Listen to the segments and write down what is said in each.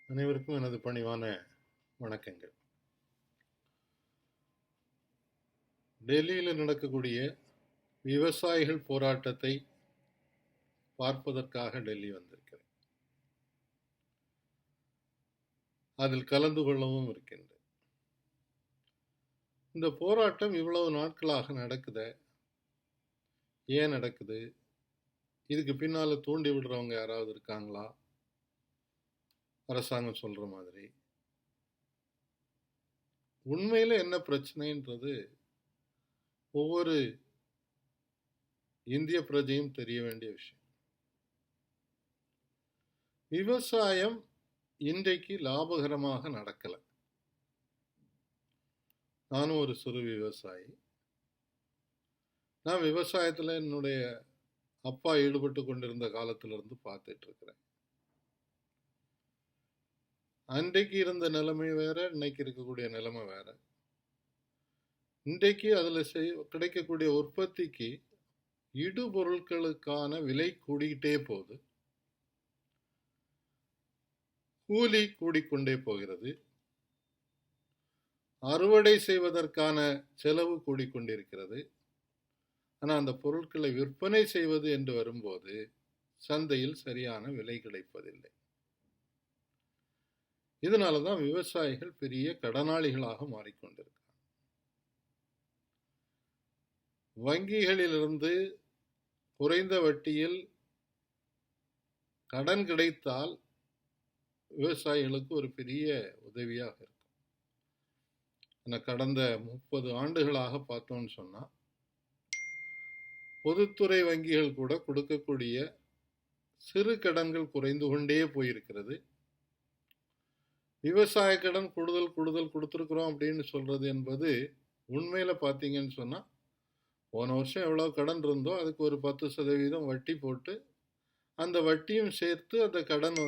அனைவருக்கும் எனது பணிவான வணக்கங்கள். டெல்லியில் நடக்கக்கூடிய விவசாயிகள் போராட்டத்தை பார்ப்பதற்காக டெல்லி வந்திருக்கிறேன். அதில் கலந்து கொள்ளவும் இருக்கின்றேன். இந்த போராட்டம் இவ்வளவு நாட்களாக நடக்குது. ஏன் நடக்குது? இதுக்கு பின்னால தூண்டி விடுறவங்க யாராவது இருக்காங்களா? அரசாங்கம் சொல்ற மாதிரி உண்மையில என்ன பிரச்சனைன்றது ஒவ்வொரு இந்திய பிரஜையும் தெரிய வேண்டிய விஷயம். விவசாயம் இன்றைக்கு லாபகரமாக நடக்கல. நானும் ஒரு சிறு விவசாயி. நான் விவசாயத்தில் என்னுடைய அப்பா ஈடுபட்டு கொண்டிருந்த காலத்திலிருந்து பார்த்துட்டு இருக்கிறேன். அன்றைக்கு இருந்த நிலைமை வேற, இன்னைக்கு இருக்கக்கூடிய நிலைமை வேற. இன்றைக்கு அதில் கிடைக்கக்கூடிய உற்பத்திக்கு இடுபொருட்களுக்கான விலை கூடிக்கிட்டே போகுது. கூலி கூடிக்கொண்டே போகிறது. அறுவடை செய்வதற்கான செலவு கூடிக்கொண்டிருக்கிறது. ஆனால் அந்த பொருட்களை விற்பனை செய்வது என்று வரும்போது சந்தையில் சரியான விலை கிடைப்பதில்லை. இதனால தான் விவசாயிகள் பெரிய கடனாளிகளாக மாறிக்கொண்டிருக்கிறார். வங்கிகளிலிருந்து குறைந்த வட்டியில் கடன் கிடைத்தால் விவசாயிகளுக்கு ஒரு பெரிய உதவியாக இருக்கும். கடந்த 30 ஆண்டுகளாக பார்த்தோம்னு சொன்னா பொதுத்துறை வங்கிகள் கூட கொடுக்கக்கூடிய சிறு கடன்கள் குறைந்து கொண்டே போயிருக்கிறது. விவசாய கடன் கூடுதல் கொடுத்துருக்குறோம் அப்படின்னு சொல்றது என்பது உண்மையில பார்த்தீங்கன்னு சொன்னா போன வருஷம் எவ்வளோ கடன் இருந்தோ அதுக்கு ஒரு 10% வட்டி போட்டு அந்த வட்டியும் சேர்த்து அந்த கடன்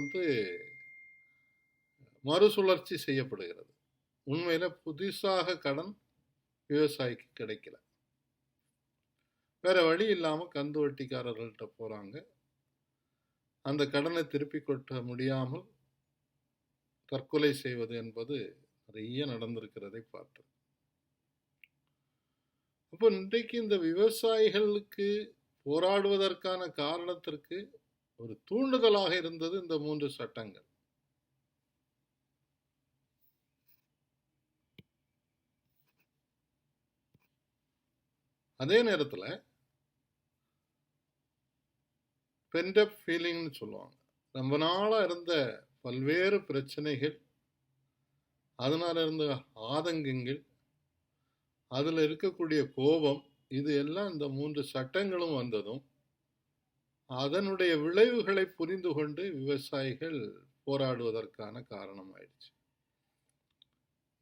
மறுசுழற்சி செய்யப்படுகிறது. உண்மையில புதுசாக கடன் விவசாயிக்கு கிடைக்கல. வேற வழி இல்லாம கந்து வட்டிக்காரர்கள்ட்ட போறாங்க. அந்த கடனை திருப்பி கொட்ட முடியாமல் தற்கொலை செய்வது என்பது நிறைய நடந்திருக்கிறதை பார்த்தோம். அப்போ இன்றைக்கு இந்த விவசாயிகளுக்கு போராடுவதற்கான காரணத்திற்கு ஒரு தூண்டுதலாக இருந்தது இந்த 3 சட்டங்கள். அதே நேரத்தில் பென்டப் ஃபீலிங்னு சொல்லுவாங்க. ரொம்ப நாளா இருந்த பல்வேறு பிரச்சனைகள், அதனால இருந்த ஆதங்கங்கள், அதில் இருக்கக்கூடிய கோபம், இது எல்லாம் இந்த 3 சட்டங்களும் வந்ததும் அதனுடைய விளைவுகளை புரிந்து கொண்டு விவசாயிகள் போராடுவதற்கான காரணம் ஆயிடுச்சு.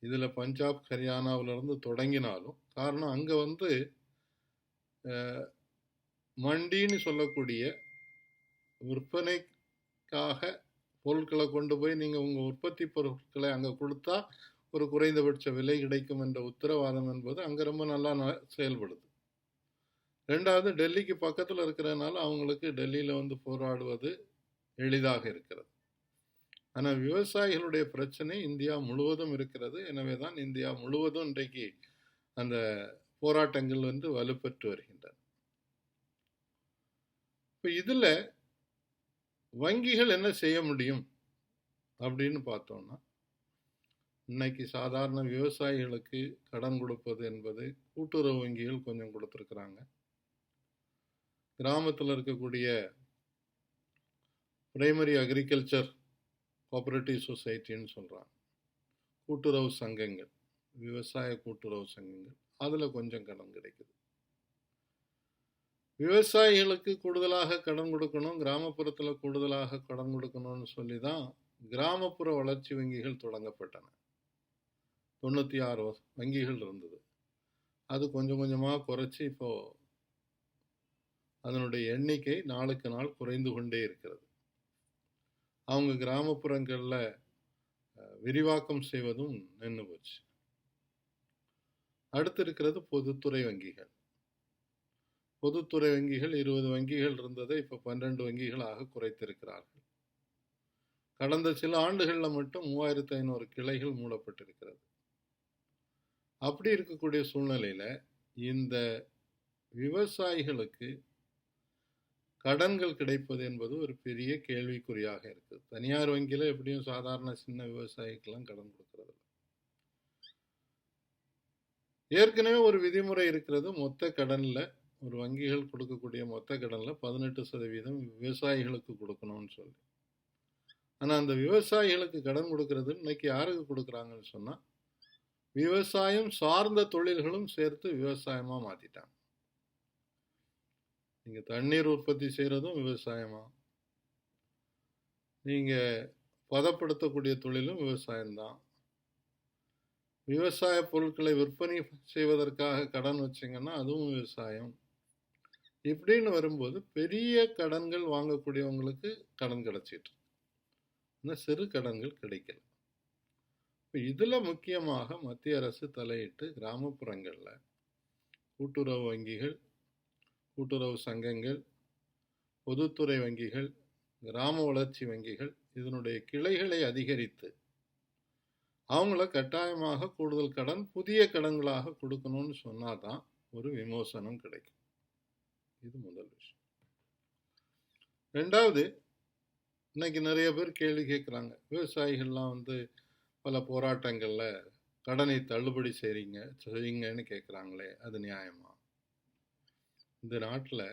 இதுல பஞ்சாப் ஹரியானாவிலிருந்து தொடங்கினாலும் காரணம் அங்க மண்டின்னு சொல்லக்கூடிய விற்பனைக்காக பொருட்களை கொண்டு போய் நீங்க உங்க உற்பத்தி பொருட்களை அங்க கொடுத்தா ஒரு குறைந்தபட்ச விலை கிடைக்கும் என்ற உத்தரவாதம் என்பது அங்க ரொம்ப நல்லா செயல்படுது. ரெண்டாவது, டெல்லிக்கு பக்கத்துல இருக்கிறதுனால அவங்களுக்கு டெல்லியில போராடுவது எளிதாக இருக்கிறது. ஆனா விவசாயிகளுடைய பிரச்சனை இந்தியா முழுவதும் இருக்கிறது. எனவேதான் இந்தியா முழுவதும் இன்றைக்கு அந்த போராட்டங்கள் வலுப்பெற்று வருகின்றன. இப்ப இதுல வங்கிகள் என்ன செய்ய முடியும் அப்படின்னு பார்த்தோம்னா, இன்னைக்கு சாதாரண விவசாயிகளுக்கு கடன் கொடுப்பது என்பது கூட்டுறவு வங்கிகள் கொஞ்சம் கொடுத்துருக்குறாங்க. கிராமத்தில் இருக்கக்கூடிய பிரைமரி அக்ரிகல்ச்சர் கோஆபரேட்டிவ் சொசைட்டின்னு சொல்றாங்க, கூட்டுறவு சங்கங்கள், விவசாய கூட்டுறவு சங்கங்கள், அதுல கொஞ்சம் கடன் கிடைக்குது. விவசாயிகளுக்கு கூடுதலாக கடன் கொடுக்கணும், கிராமப்புறத்தில் கூடுதலாக கடன் கொடுக்கணும்னு சொல்லி தான் கிராமப்புற வளர்ச்சி வங்கிகள் தொடங்கப்பட்டன. 96 வங்கிகள் இருந்தது. அது கொஞ்சம் கொஞ்சமாக குறைச்சி இப்போ அதனுடைய எண்ணிக்கை நாளுக்கு நாள் குறைந்து கொண்டே இருக்கிறது. அவங்க கிராமப்புறங்களில் விரிவாக்கம் செய்வதும் நின்று போச்சு. அடுத்து இருக்கிறது பொதுத்துறை வங்கிகள். பொதுத்துறை வங்கிகள் 20 வங்கிகள் இருந்ததை இப்போ 12 வங்கிகளாக குறைத்திருக்கிறார்கள். கடந்த சில ஆண்டுகளில் மட்டும் 3500 கிளைகள் மூடப்பட்டிருக்கிறது. அப்படி இருக்கக்கூடிய சூழ்நிலையில் இந்த விவசாயிகளுக்கு கடன்கள் கிடைப்பது என்பது ஒரு பெரிய கேள்விக்குறியாக இருக்குது. தனியார் வங்கியில் எப்படியும் சாதாரண சின்ன விவசாயிக்கெல்லாம் கடன் கொடுக்கறது. ஏற்கனவே ஒரு விதிமுறை இருக்கிறது. மொத்த கடனில் ஒரு வங்கிகள் கொடுக்கக்கூடிய மொத்த கடனில் 18% விவசாயிகளுக்கு கொடுக்கணும்னு சொல்லி. ஆனால் அந்த விவசாயிகளுக்கு கடன் கொடுக்கறது இன்னைக்கு யாருக்கு கொடுக்குறாங்கன்னு சொன்னால், விவசாயம் சார்ந்த தொழில்களும் சேர்த்து விவசாயமாக மாற்றிட்டாங்க. நீங்கள் தண்ணீர் உற்பத்தி செய்கிறதும் விவசாயமா, நீங்கள் பதப்படுத்தக்கூடிய தொழிலும் விவசாயம்தான். விவசாய பொருட்களை விற்பனை செய்வதற்காக கடன் வச்சிங்கன்னா அதுவும் விவசாயம். இப்படின்னு வரும்போது பெரிய கடன்கள் வாங்கக்கூடியவங்களுக்கு கடன் கிடைச்சிட்டு, ஆனால் சிறு கடன்கள் கிடைக்கல. இப்போ இதில் முக்கியமாக மத்திய அரசு தலையிட்டு கிராமப்புறங்களில் கூட்டுறவு வங்கிகள், கூட்டுறவு சங்கங்கள், பொதுத்துறை வங்கிகள், கிராம வளர்ச்சி வங்கிகள் இதனுடைய கிளைகளை அதிகரித்து அவங்கள கட்டாயமாக கூடுதல் கடன் புதிய கடன்களாக கொடுக்கணும்னு சொன்னாதான் ஒரு விமோசனம் கிடைக்கும். இது முதல் விஷயம். ரெண்டாவது, இன்னைக்கு நிறைய பேர் கேள்வி கேட்குறாங்க. விவசாயிகள்லாம் பல போராட்டங்களில் கடனை தள்ளுபடி செய்யுங்கன்னு கேட்குறாங்களே, அது நியாயமா? இந்த நாட்டில்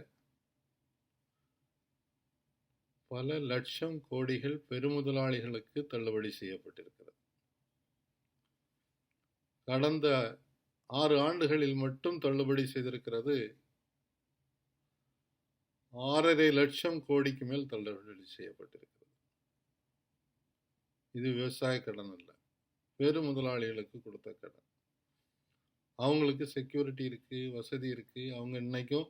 பல லட்சம் கோடிகள் பெருமுதலாளிகளுக்கு தள்ளுபடி செய்யப்பட்டிருக்கிறது. கடந்த 6 ஆண்டுகளில் மட்டும் தள்ளுபடி செய்திருக்கிறது 6.5 லட்சம் கோடிக்கு மேல் தள்ளுபடி செய்யப்பட்டிருக்கிறது. இது விவசாய கடன் அல்ல, பெரு முதலாளிகளுக்கு கொடுத்த கடன். அவங்களுக்கு செக்யூரிட்டி இருக்கு, வசதி இருக்கு. அவங்க இன்னைக்கும்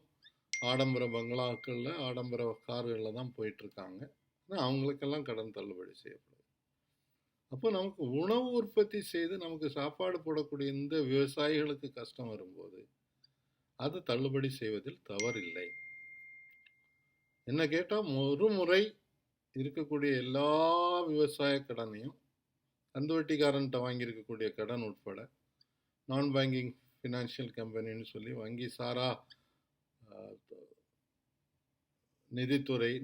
ஆடம்பர பங்களாக்களில் ஆடம்பர கார்களில் தான் போயிட்டு இருக்காங்க. ஆனால் அவங்களுக்கெல்லாம் கடன் தள்ளுபடி செய்யப்படுது. அப்போ நமக்கு உணவு உற்பத்தி செய்து நமக்கு சாப்பாடு போடக்கூடிய இந்த விவசாயிகளுக்கு கஷ்டம் வரும்போது அது தள்ளுபடி செய்வதில் தவறில்லை. என்ன கேட்டால், ஒரு முறை இருக்கக்கூடிய எல்லா விவசாய கடனையும் கந்து வட்டிக்காரன்ட்ட வாங்கியிருக்கக்கூடிய கடன் உட்பட நான் பேங்கிங் ஃபினான்ஷியல் கம்பெனின்னு சொல்லி வங்கி சாரா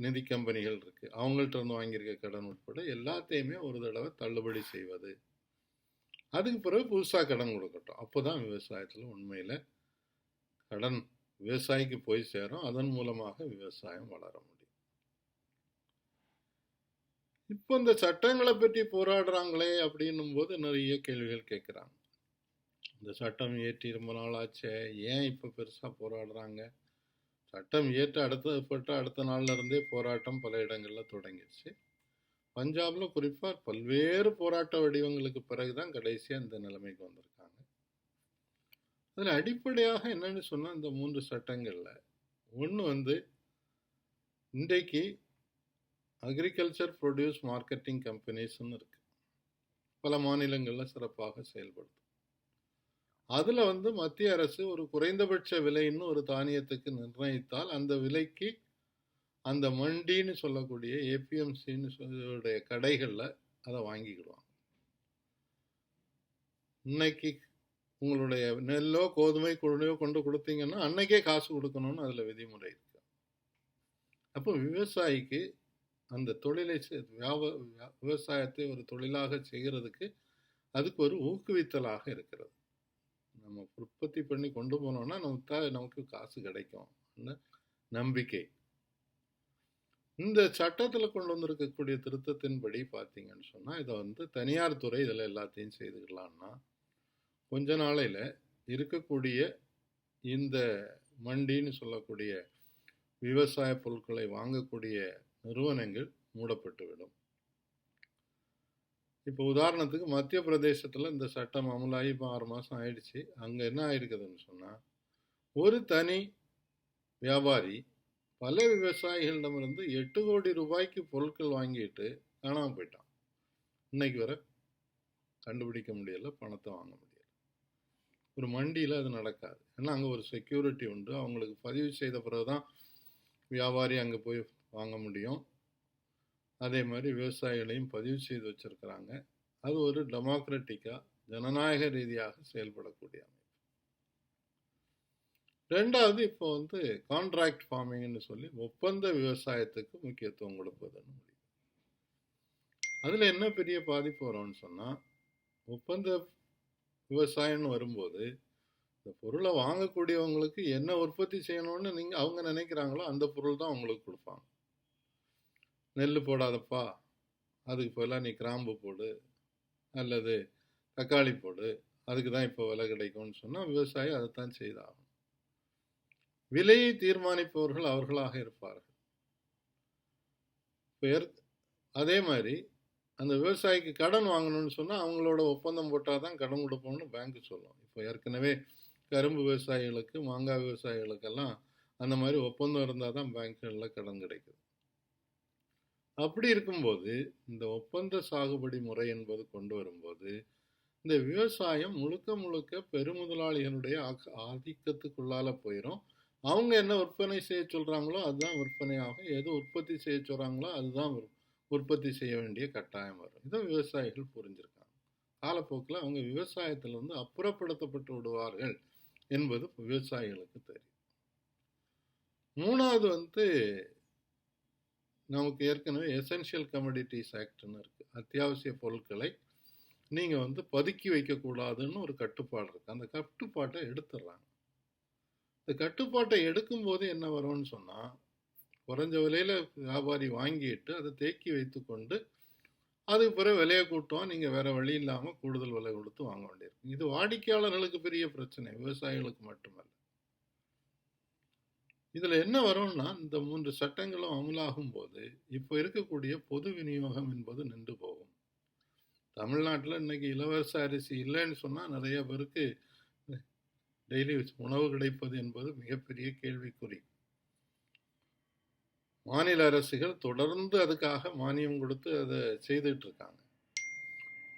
நிதி கம்பெனிகள் இருக்குது, அவங்கள்ட்ட இருந்து வாங்கியிருக்க கடன் உட்பட எல்லாத்தையுமே ஒரு தடவை தள்ளுபடி செய்வது. அதுக்கு பிறகு புதுசாக கடன் கொடுக்கட்டும். அப்போ தான் விவசாயத்தில் உண்மையில் கடன் விவசாயிக்கு போய் சேரும். அதன் மூலமாக விவசாயம் வளர முடியும். இப்போ இந்த சட்டங்களை பற்றி போராடுறாங்களே அப்படின்னும் போது நிறைய கேள்விகள் கேட்குறாங்க. இந்த சட்டம் ஏற்றி ரொம்ப நாள் ஆச்சே, ஏன் இப்போ பெருசாக போராடுறாங்க? சட்டம் ஏற்ற அடுத்த நாள்ல இருந்தே போராட்டம் பல இடங்களில் தொடங்கிடுச்சு. பஞ்சாபில் குறிப்பாக பல்வேறு போராட்ட வடிவங்களுக்கு பிறகுதான் கடைசியாக இந்த நிலைமைக்கு வந்திருக்காங்க. அதில் அடிப்படையாக என்னன்னு சொன்னால், இந்த 3 சட்டங்களில் ஒன்று இன்றைக்கு அக்ரிகல்ச்சர் ப்ரொடியூஸ் மார்க்கெட்டிங் கம்பெனிஸ்ன்னு இருக்கு, பல மாநிலங்களில் சிறப்பாக செயல்படுது. அதில் மத்திய அரசு ஒரு குறைந்தபட்ச விலைன்னு ஒரு தானியத்துக்கு நிர்ணயித்தால் அந்த விலைக்கு அந்த மண்டின்னு சொல்லக்கூடிய ஏபிஎம்சின்னு சொல்லுடைய கடைகளில் அதை வாங்கிக்கிடுவாங்க. இன்னைக்கு உங்களுடைய நெல்லோ கோதுமை குழுவையோ கொண்டு கொடுத்தீங்கன்னா அன்னைக்கே காசு கொடுக்கணும்னு அதில் விதிமுறை இருக்கு. அப்போ விவசாயிக்கு அந்த தொழிலை விவசாயத்தை ஒரு தொழிலாக செய்கிறதுக்கு அதுக்கு ஒரு ஊக்குவித்தலாக இருக்கிறது. நம்ம உற்பத்தி பண்ணி கொண்டு போனோம்னா நமக்கு காசு கிடைக்கும் நம்பிக்கை. இந்த சட்டத்தில் கொண்டு வந்திருக்கக்கூடிய திருத்தத்தின்படி பார்த்தீங்கன்னு சொன்னால், இதை தனியார் துறை இதில் எல்லாத்தையும் செய்துக்கலான்னா கொஞ்ச நாளையில் இருக்கக்கூடிய இந்த மண்டின்னு சொல்லக்கூடிய விவசாய பொருட்களை வாங்கக்கூடிய நிறுவனங்கள் மூடப்பட்டுவிடும். இப்போ உதாரணத்துக்கு மத்திய பிரதேசத்தில் இந்த சட்டம் அமலாகி இப்போ 6 மாதம் ஆயிடுச்சு. அங்கே என்ன ஆயிருக்குதுன்னு சொன்னால், ஒரு தனி வியாபாரி பல விவசாயிகளிடமிருந்து 8 கோடி ரூபாய்க்கு பொருட்கள் வாங்கிட்டு காணாமல் போயிட்டான். இன்னைக்கு வரை கண்டுபிடிக்க முடியலை, பணத்தை வாங்க முடியலை. ஒரு மண்டியில் அது நடக்காது. ஏன்னா அங்கே ஒரு செக்யூரிட்டி உண்டு. அவங்களுக்கு பதிவு செய்த பிறகு தான் வியாபாரி அங்கே போய் வாங்க முடியும். அதே மாதிரி விவசாயிகளையும் பதிவு செய்து வச்சிருக்கிறாங்க. அது ஒரு டெமோக்ராட்டிக்காக ஜனநாயக ரீதியாக செயல்படக்கூடிய அமைப்பு. ரெண்டாவது இப்போ வந்து கான்ட்ராக்ட் ஃபார்மிங்னு சொல்லி ஒப்பந்த விவசாயத்துக்கு முக்கியத்துவம் கொடுப்பதுன்னு முடியும். அதில் என்ன பெரிய பாதிப்பு வரும்னு சொன்னால், ஒப்பந்த விவசாயம்னு வரும்போது இந்த பொருளை வாங்கக்கூடியவங்களுக்கு என்ன உற்பத்தி செய்யணும்னு அவங்க நினைக்கிறாங்களோ அந்த பொருள் தான் அவங்களுக்கு கொடுப்பாங்க. நெல் போடாதப்பா, அதுக்கு பதிலாக நீ கிராம்பு போடு அல்லது தக்காளி போடு, அதுக்கு தான் இப்போ விலை கிடைக்கும்னு சொன்னால் விவசாயி அதைத்தான் செய்தாகும். விலையை தீர்மானிப்பவர்கள் அவர்களாக இருப்பார்கள். அதே மாதிரி அந்த விவசாயிக்கு கடன் வாங்கணும்னு சொன்னால் அவங்களோட ஒப்பந்தம் போட்டால் தான் கடன் கொடுப்போம்னு பேங்க்கு சொல்லும். இப்போ ஏற்கனவே கரும்பு விவசாயிகளுக்கு, மாங்காய் விவசாயிகளுக்கெல்லாம் அந்த மாதிரி ஒப்பந்தம் இருந்தால் தான் பேங்க்குகளில் கடன் கிடைக்குது. அப்படி இருக்கும்போது இந்த ஒப்பந்த சாகுபடி முறை என்பது கொண்டு வரும்போது இந்த விவசாயம் முழுக்க முழுக்க பெருமுதலாளிகளுடைய ஆதிக்கத்துக்குள்ளால போயிடும். அவங்க என்ன விற்பனை செய்ய சொல்கிறாங்களோ அதுதான் விற்பனை ஆகும். எது உற்பத்தி செய்ய சொல்கிறாங்களோ அதுதான் உற்பத்தி செய்ய வேண்டிய கட்டாயம் வரும். இதை விவசாயிகள் புரிஞ்சிருக்காங்க. காலப்போக்கில் அவங்க விவசாயத்திலிருந்து அப்புறப்படுத்தப்பட்டு விடுவார்கள் என்பது விவசாயிகளுக்கு தெரியும். மூணாவது வந்து நமக்கு ஏற்கனவே எசென்ஷியல் கமோடிட்டிஸ் ஆக்ட்னு இருக்குது. அத்தியாவசிய பொருட்களை நீங்கள் வந்து பதுக்கி வைக்கக்கூடாதுன்னு ஒரு கட்டுப்பாடு இருக்குது. அந்த கட்டுப்பாட்டை எடுத்துடுறாங்க. இந்த கட்டுப்பாட்டை எடுக்கும்போது என்ன வரும்னு சொன்னால், குறைஞ்ச விலையில் வியாபாரி வாங்கிட்டு அதை தேக்கி வைத்து கொண்டு அதுக்கு பிறகு விலையை கூட்டுவோம். நீங்கள் வேறு வழி இல்லாமல் கூடுதல் விலை கொடுத்து வாங்க வேண்டியிருக்கும். இது வாடிக்கையாளர்களுக்கு பெரிய பிரச்சனை, விவசாயிகளுக்கு மட்டுமல்ல. இதில் என்ன வரும்னா, இந்த 3 சட்டங்களும் அமலாகும் போது இப்போ இருக்கக்கூடிய பொது விநியோகம் என்பது நின்று போகும். தமிழ்நாட்டில் இன்னைக்கு இலவச அரிசி இல்லைன்னு சொன்னால் நிறைய பேருக்கு டெய்லி உணவு கிடைப்பது என்பது மிகப்பெரிய கேள்விக்குறி. மாநில அரசுகள் தொடர்ந்து அதுக்காக மானியம் கொடுத்து அதை செய்துட்டு இருக்காங்க.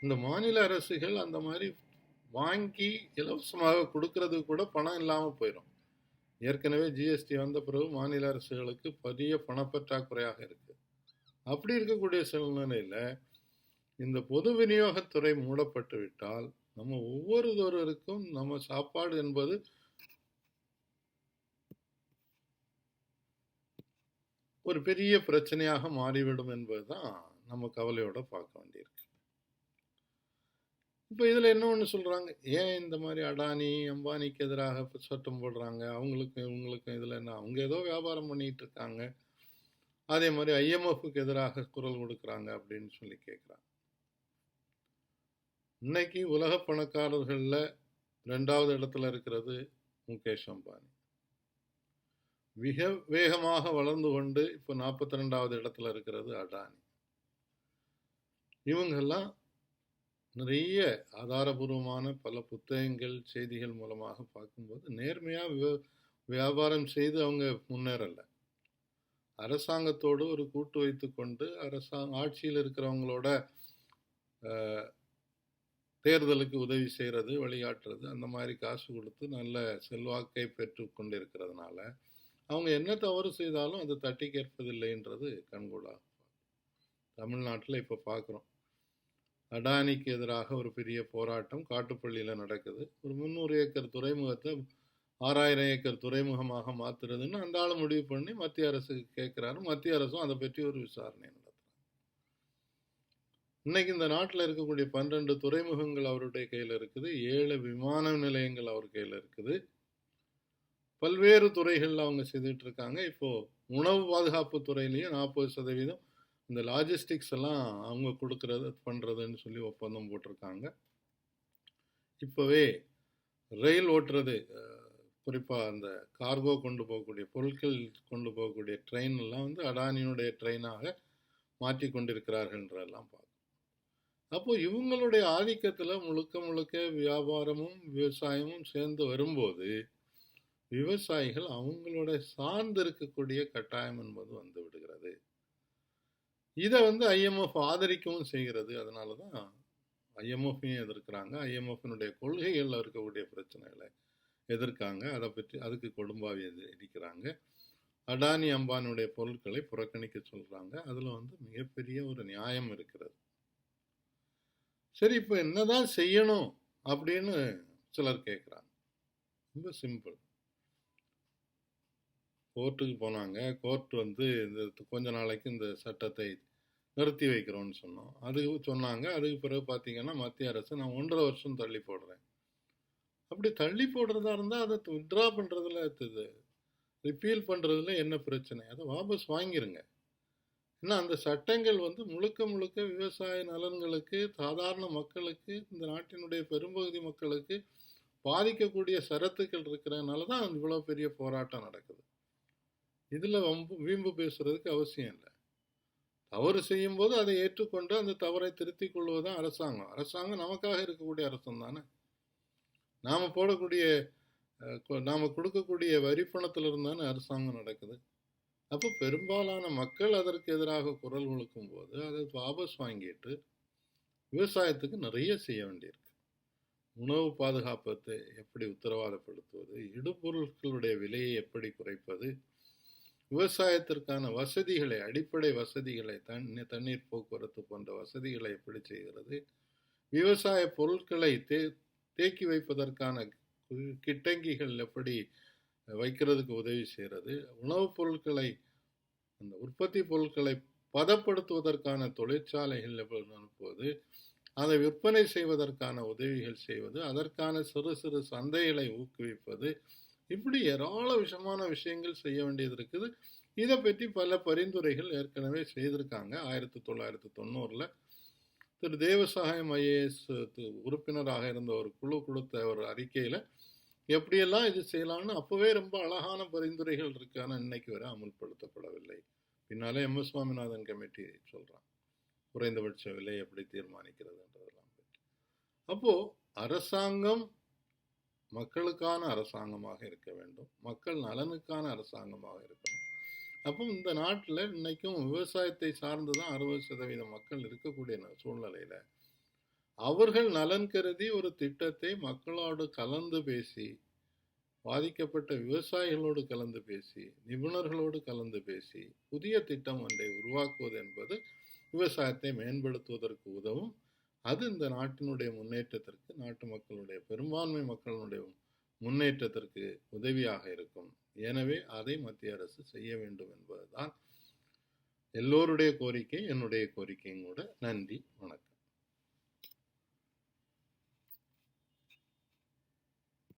இந்த மாநில அரசுகள் அந்த மாதிரி வாங்கி இலவசமாக கொடுக்கறது கூட பணம் இல்லாமல் போயிடும். ஏற்கனவே ஜிஎஸ்டி வந்த பிறகு மாநில அரசுகளுக்கு பெரிய பணப்பற்றாக்குறையாக இருக்கு. அப்படி இருக்கக்கூடிய சூழ்நிலையில் இந்த பொது விநியோகத்துறை மூடப்பட்டு விட்டால் நம்ம ஒவ்வொருவருக்கும் நம்ம சாப்பாடு என்பது ஒரு பெரிய பிரச்சனையாக மாறிவிடும் என்பதுதான் நம்ம கவலையோட பார்க்க வேண்டியிருக்கு. இப்போ இதில் என்ன ஒன்று சொல்கிறாங்க, ஏன் இந்த மாதிரி அடானி அம்பானிக்கு எதிராக சட்டம் போடுறாங்க, அவங்களுக்கும் இவங்களுக்கும் இதில் என்ன, அவங்க ஏதோ வியாபாரம் பண்ணிகிட்டு இருக்காங்க, அதே மாதிரி ஐஎம்எஃப்க்கு எதிராக குரல் கொடுக்குறாங்க அப்படின்னு சொல்லி கேட்குறாங்க. இன்னைக்கு உலக பணக்காரர்களில் 2வது இடத்துல இருக்கிறது முகேஷ் அம்பானி. மிக வேகமாக வளர்ந்து கொண்டு இப்போ 42வது இடத்துல இருக்கிறது அடானி. இவங்கெல்லாம் நிறைய ஆதாரபூர்வமான பல புத்தகங்கள், செய்திகள் மூலமாக பார்க்கும்போது நேர்மையாக வியாபாரம் செய்து அவங்க முன்னேறலை. அரசாங்கத்தோடு ஒரு கூட்டு வைத்து கொண்டு ஆட்சியில் இருக்கிறவங்களோட தேர்தலுக்கு உதவி செய்கிறது, வழிகாட்டுறது, அந்த மாதிரி காசு கொடுத்து நல்ல செல்வாக்கை பெற்று கொண்டிருக்கிறதுனால அவங்க என்ன தவறு செய்தாலும் அதை தட்டி கேட்பதில்லைன்றது கண்கூடா. தமிழ்நாட்டில் இப்போ பார்க்குறோம், அடானிக்கு எதிராக ஒரு பெரிய போராட்டம் காட்டுப்பள்ளியில் நடக்குது. ஒரு 300 ஏக்கர் துறைமுகத்தை 6000 ஏக்கர் துறைமுகமாக மாற்றுறதுன்னு அந்த ஆள் முடிவு பண்ணி மத்திய அரசுக்கு கேட்குறாரு. மத்திய அரசும் அதை பற்றி ஒரு விசாரணை நடத்துறாங்க. இன்னைக்கு இந்த நாட்டில் இருக்கக்கூடிய 12 துறைமுகங்கள் அவருடைய கையில் இருக்குது, 7 விமான நிலையங்கள் அவர் கையில் இருக்குது, பல்வேறு துறைகளில் அவங்க செய்துட்டு இருக்காங்க. இப்போது உணவு பாதுகாப்பு துறையிலையும் 40% இந்த லாஜிஸ்டிக்ஸ் எல்லாம் அவங்க கொடுக்கறது பண்ணுறதுன்னு சொல்லி ஒப்பந்தம் போட்டிருக்காங்க. இப்போவே ரயில் ஓட்டுறது, குறிப்பாக அந்த கார்கோ கொண்டு போகக்கூடிய பொருட்கள் கொண்டு போகக்கூடிய ட்ரெயின் எல்லாம் வந்து அடானியினுடைய ட்ரெயினாக மாற்றி கொண்டிருக்கிறார்கள்ன்றெல்லாம் பார்க்கும். அப்போது இவங்களுடைய ஆதிக்கத்தில் முழுக்க முழுக்க வியாபாரமும் விவசாயமும் சேர்ந்து வரும்போது விவசாயிகள் அவங்களோட சார்ந்து இருக்கக்கூடிய கட்டாயம் என்பது வந்து விடுகிறது. இதை வந்து ஐஎம்எஃப் ஆதரிக்கவும் செய்கிறது. அதனால தான் ஐஎம்எஃப்பையும் எதிர்க்கிறாங்க. ஐஎம்எஃப்னுடைய கொள்கைகளில் இருக்கக்கூடிய பிரச்சனைகளை எதிர்க்காங்க. அதை பற்றி அதுக்கு கொடும்பாவி எதிர்க்கிறாங்க. அடானி அம்பானியுடைய பொருட்களை புறக்கணிக்க சொல்றாங்க. அதுல மிகப்பெரிய ஒரு நியாயம் இருக்கிறது. சரி, இப்போ என்னதான் செய்யணும் அப்படின்னு சிலர் கேட்குறாங்க. ரொம்ப சிம்பிள். கோர்ட்டுக்கு போனாங்க. கோர்ட் இந்த கொஞ்ச நாளைக்கு இந்த சட்டத்தை நிறுத்தி வைக்கிறோம்னு சொன்னோம். அதுக்கு சொன்னாங்க. அதுக்கு பிறகு பார்த்தீங்கன்னா மத்திய அரசு நான் 1.5 வருஷம் தள்ளி போடுறேன். அப்படி தள்ளி போடுறதா இருந்தால் அதை வித்ட்ரா பண்ணுறதுல ரிப்பீல் பண்ணுறதுல என்ன பிரச்சனை? அதை வாபஸ் வாங்கிருங்க. ஏன்னா அந்த சட்டங்கள் முழுக்க முழுக்க விவசாய நலன்களுக்கு, சாதாரண மக்களுக்கு, இந்த நாட்டினுடைய பெரும்பகுதி மக்களுக்கு பாதிக்கக்கூடிய சரத்துக்கள் இருக்கிறதுனால தான் இவ்வளோ பெரிய போராட்டம் நடக்குது. இதில் வீம்பு பேசுறதுக்கு அவசியம் இல்லை. தவறு செய்யும்போது அதை ஏற்றுக்கொண்டு அந்த தவறை திருத்திக் கொள்வதுதான் அரசாங்கம். அரசாங்கம் நமக்காக இருக்கக்கூடிய அரசம் தானே. நாம போடக்கூடிய நாம கொடுக்கக்கூடிய வரி பணத்திலிருந்து தானே அரசாங்கம் நடக்குது. அப்போ பெரும்பாலான மக்கள் அதற்கு எதிராக குரல் கொடுக்கும் போது அதை வாபஸ் வாங்கிட்டு விவசாயத்துக்கு நிறைய செய்ய வேண்டியிருக்கு. உணவு பாதுகாப்பத்தை எப்படி உத்தரவாதப்படுத்துவது, இடுபொருட்களுடைய விலையை எப்படி குறைப்பது, விவசாயத்திற்கான வசதிகளை, அடிப்படை வசதிகளை, தண்ணீர் போக்குவரத்து போன்ற வசதிகளை எப்படி செய்கிறது, விவசாய பொருட்களை தேக்கி வைப்பதற்கான கிட்டங்கிகள் எப்படி வைக்கிறதுக்கு உதவி செய்கிறது, உணவுப் பொருட்களை, அந்த உற்பத்தி பொருட்களை பதப்படுத்துவதற்கான தொழிற்சாலைகள் எப்படி அனுப்புவது, அதை விற்பனை செய்வதற்கான உதவிகள் செய்வது, அதற்கான சிறு சிறு சந்தைகளை ஊக்குவிப்பது, இப்படி ஏராளமான விஷயங்கள் செய்ய வேண்டியது இருக்குது. இதை பற்றி பல பரிந்துரைகள் ஏற்கனவே செய்திருக்காங்க. 1990 திரு தேவசகாயம் ஐஏஎஸ் உறுப்பினராக இருந்த ஒரு குழு கொடுத்த ஒரு அறிக்கையில் எப்படியெல்லாம் இது செய்யலாம்னு அப்போவே ரொம்ப அழகான பரிந்துரைகள் இருக்கு. ஆனால் இன்னைக்கு வரை அமுல்படுத்தப்படவில்லை. பின்னாலே MS சுவாமிநாதன் கமிட்டி சொல்கிறான் குறைந்தபட்ச விலை எப்படி தீர்மானிக்கிறதுன்றதெல்லாம் பற்றி. அப்போது அரசாங்கம் மக்களுக்கான அரசாங்கமாக இருக்க வேண்டும், மக்கள் நலனுக்கான அரசாங்கமாக இருக்கணும். அப்போ இந்த நாட்டில் இன்னைக்கும் விவசாயத்தை சார்ந்து தான் 60% மக்கள் இருக்கக்கூடிய சூழ்நிலையில் அவர்கள் நலன் கருதி ஒரு திட்டத்தை மக்களோடு கலந்து பேசி, பாதிக்கப்பட்ட விவசாயிகளோடு கலந்து பேசி, நிபுணர்களோடு கலந்து பேசி புதிய திட்டம் ஒன்றை உருவாக்குவது என்பது விவசாயத்தை மேம்படுத்துவதற்கு உதவும். அது இந்த நாட்டினுடைய முன்னேற்றத்திற்கு, நாட்டு மக்களுடைய பெரும்பான்மை மக்களுடைய முன்னேற்றத்திற்கு உதவியாக இருக்கும். எனவே அதை மத்திய அரசு செய்ய வேண்டும் என்பதுதான் எல்லோருடைய கோரிக்கை, என்னுடைய கோரிக்கையும் கூட. நன்றி, வணக்கம்.